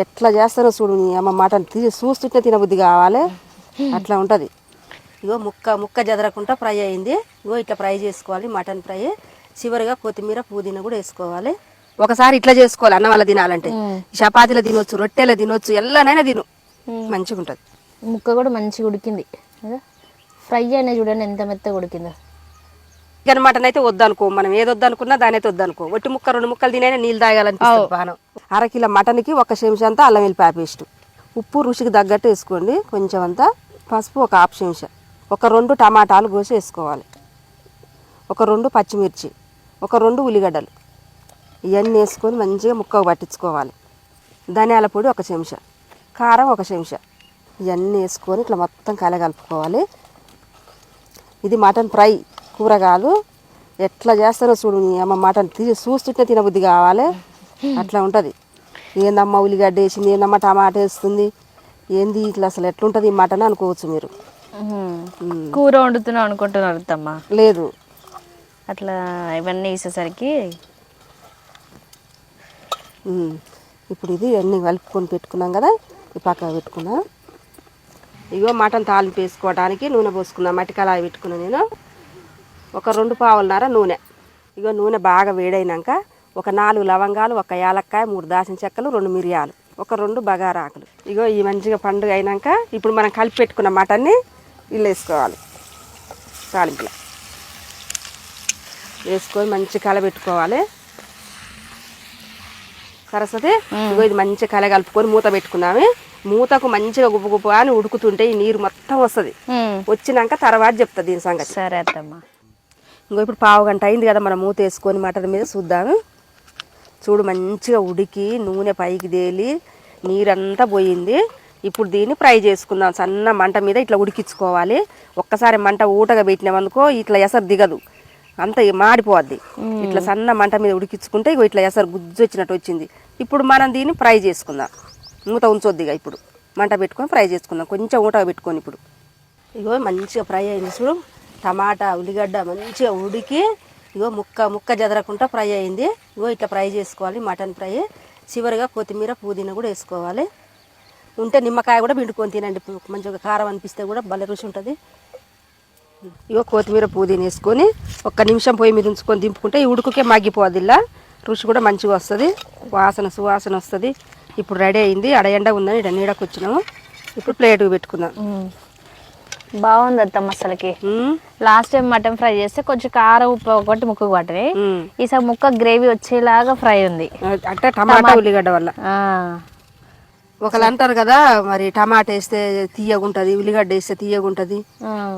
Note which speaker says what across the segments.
Speaker 1: ఎట్లా చేస్తారో చూడు నీ అమ్మ మటన్ చూస్తుంటే తినబుద్ధి కావాలి అట్లా ఉంటుంది. ఇగో ముక్క జదరకుండా ఫ్రై అయింది. ఇగో ఇట్లా ఫ్రై చేసుకోవాలి మటన్ ఫ్రై. చివరిగా కొత్తిమీర పుదీనా కూడా వేసుకోవాలి. ఒకసారి ఇట్లా చేసుకోవాలి అన్న వాళ్ళ తినాలంటే. చపాతీలో తినొచ్చు, రొట్టెలో తినొచ్చు, ఎల్లనైనా తిను మంచిగా ఉంటుంది.
Speaker 2: ముక్క కూడా మంచిగా ఉడికింది ఫ్రై అయినా చూడండి ఎంత మెత్తగా ఉడికిందో.
Speaker 1: చికెన్ మటన్ అయితే వద్దనుకో, మనం ఏది వద్దనుకున్నా దాని అయితే వద్దనుకో. ఒట్టి ముక్క 2 ముక్కలు తినైనా నీళ్ళు తాగాలనిపిస్తుంది పానం. 1/2 కిలో మటన్కి 1 చెంచా అంతా అల్లం వెల్లిపాయ పేస్ట్, ఉప్పు రుచికి తగ్గట్టు వేసుకోండి. కొంచెం అంతా పసుపు 1/2 చెంచా, 2 టమాటాలు కోసి వేసుకోవాలి, 2 పచ్చిమిర్చి, 2 ఉల్లిగడ్డలు ఇవన్నీ వేసుకొని మంచిగా ముక్కకు పట్టించుకోవాలి. ధనియాల పొడి 1 చెంచా, కారం 1 చెంచా ఇవన్నీ వేసుకొని ఇట్లా మొత్తం కలగలుపుకోవాలి. ఇది మటన్ ఫ్రై. కూరగాయలు ఎట్లా చేస్తారో చూడు నీ అమ్మ మటన్ చూస్తుంటే తినబుద్ధి కావాలి అట్లా ఉంటుంది. ఏందమ్మ ఉల్లిగడ్డ వేసింది, ఏందమ్మ టమాటా వేస్తుంది, ఏంది ఇట్లా అసలు ఎట్లుంటుంది ఈ మటన్ అనుకోవచ్చు మీరు.
Speaker 2: కూర వండుతున్నాం అనుకుంటున్నారు అత్తమ్మ,
Speaker 1: లేదు
Speaker 2: అట్లా ఇవన్నీ వేసేసరికి.
Speaker 1: ఇప్పుడు ఇది అన్నీ కలుపుకొని పెట్టుకున్నాం కదా, ఈ పక్కన పెట్టుకున్నా. ఇగో మటన్ తాలింపు వేసుకోవడానికి నూనె పోసుకున్నా. మట్టి కళాయి పెట్టుకున్నా నేను. 2 పావులన్నర నూనె. ఇగో నూనె బాగా వేడైనాక 4 లవంగాలు, 1 యాలక్కాయ, 3 దాచిన చెక్కలు, 2 మిరియాలు, 2 బగారా ఆకులు. ఇగో ఈ మంచిగా పండుగ అయినాక ఇప్పుడు మనం కలిపి పెట్టుకున్న మటన్ని ఇల్లు వేసుకోవాలి. తాలింపులో వేసుకొని మంచి కలబెట్టుకోవాలి. సరస్వతి ఇగో ఇది మంచిగా కలగలుపుకొని మూత పెట్టుకున్నాము. మూతకు మంచిగా గుప్పు అని ఉడుకుతుంటే ఈ నీరు మొత్తం వస్తుంది. వచ్చినాక తర్వాత చెప్తా దీని సంగతి.
Speaker 2: సరే అత్తమ్మ.
Speaker 1: ఇంకో ఇప్పుడు 1/2 గంట అయింది కదా, మనం మూత వేసుకొని మటన్ మీద చూద్దాము. చూడు మంచిగా ఉడికి నూనె పైకి తేలి నీరంతా పోయింది. ఇప్పుడు దీన్ని ఫ్రై చేసుకుందాం. సన్న మంట మీద ఇట్లా ఉడికించుకోవాలి. ఒక్కసారి మంట ఊటగా పెట్టినామనుకో ఇట్లా ఎసరు దిగదు, అంత మాడిపోద్ది. ఇట్లా సన్న మంట మీద ఉడికించుకుంటే ఇగో ఇట్లా ఎసరు గుజ్జు వచ్చినట్టు వచ్చింది. ఇప్పుడు మనం దీన్ని ఫ్రై చేసుకుందాం. మూత ఉంచొద్దిగా, ఇప్పుడు మంట పెట్టుకొని ఫ్రై చేసుకుందాం. కొంచెం ఊటగా పెట్టుకొని ఇప్పుడు ఇగో మంచిగా ఫ్రై అయింది చూడు. టమాటా ఉల్లిగడ్డ మంచిగా ఉడికి ఇగో ముక్క జదరకుండా ఫ్రై అయింది. ఇగో ఇట్లా ఫ్రై చేసుకోవాలి మటన్ ఫ్రై. చివరిగా కొత్తిమీర పుదీనా కూడా వేసుకోవాలి. ఉంటే నిమ్మకాయ కూడా పిండుకొని తినండి, మంచిగా కారం అనిపిస్తే కూడా భలే రుచి ఉంటుంది. ఇగో కొత్తిమీర పుదీనా వేసుకొని 1 నిమిషం పొయ్యి మీద ఉంచుకొని దింపుకుంటే ఈ ఉడుకుకే మగ్గిపోద్ది. ఇలా రుచి కూడా మంచిగా వస్తుంది, సువాసన వస్తుంది. ఇప్పుడు రెడీ అయింది. ఎండ ఉందని ఇక్కడ నీడకు వచ్చినాము. ఇప్పుడు ప్లేట్కి పెట్టుకుందాం.
Speaker 2: బాగుంది అత్తమ్మ అసలుకి. లాస్ట్ టైం మటన్ ఫ్రై చేస్తే కొంచెం కారం ఉప్పు ఒకటి ముక్కకు పట్టినాయి. ఈసారి ముక్క గ్రేవీ వచ్చేలాగా ఫ్రై ఉంది
Speaker 1: అంటే టమాటా ఉల్లిగడ్డ వల్ల. ఒకళ్ళు అంటారు కదా మరి టమాటా వేస్తే తీయగుంటది, ఉల్లిగడ్డ వేస్తే తీయగుంటది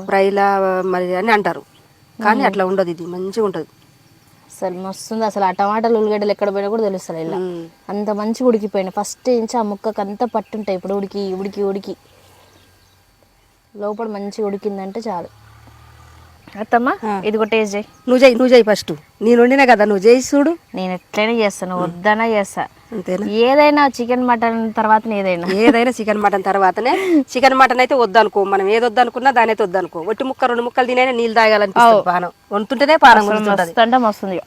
Speaker 1: ఫ్రైలా మరి అని అంటారు. కానీ అట్లా ఉండదు, ఇది మంచిగా ఉంటుంది.
Speaker 2: అసలు మస్తుంది. అసలు ఆ టమాటాలు ఉల్లిగడ్డలు ఎక్కడ పోయినా కూడా తెలుస్తుంది. ఇలా అంత మంచిగా ఉడికిపోయినాయి. ఫస్ట్ నుంచి ఆ ముక్కకు అంతా పట్టుంటాయి. ఇప్పుడు ఉడికి ఉడికి ఉడికి లోపల మంచిగా ఉడికిందంటే చాలు. అత్తమ్మ ఇది కూడా టేస్ట్ చేయి.
Speaker 1: నువ్వు చేయి ఫస్ట్. నేను వండినా కదా, నువ్వు చేసి చూడు.
Speaker 2: నేను ఎట్లయినా చేస్తాను, వద్దనా చేస్తా. అంతేనా? ఏదైనా చికెన్ మటన్ తర్వాత
Speaker 1: ఏదైనా చికెన్ మటన్ తర్వాతనే. చికెన్ మటన్ అయితే వద్దనుకో, మనం ఏది వద్దనుకున్నా దాని అయితే వద్దనుకో. ఒట్టి ముక్క 2 ముక్కలు తినైనా నీళ్ళు తాగాలనిపిస్తుంది పానం. వండుతుంటేనే పానం
Speaker 2: మస్తుంది.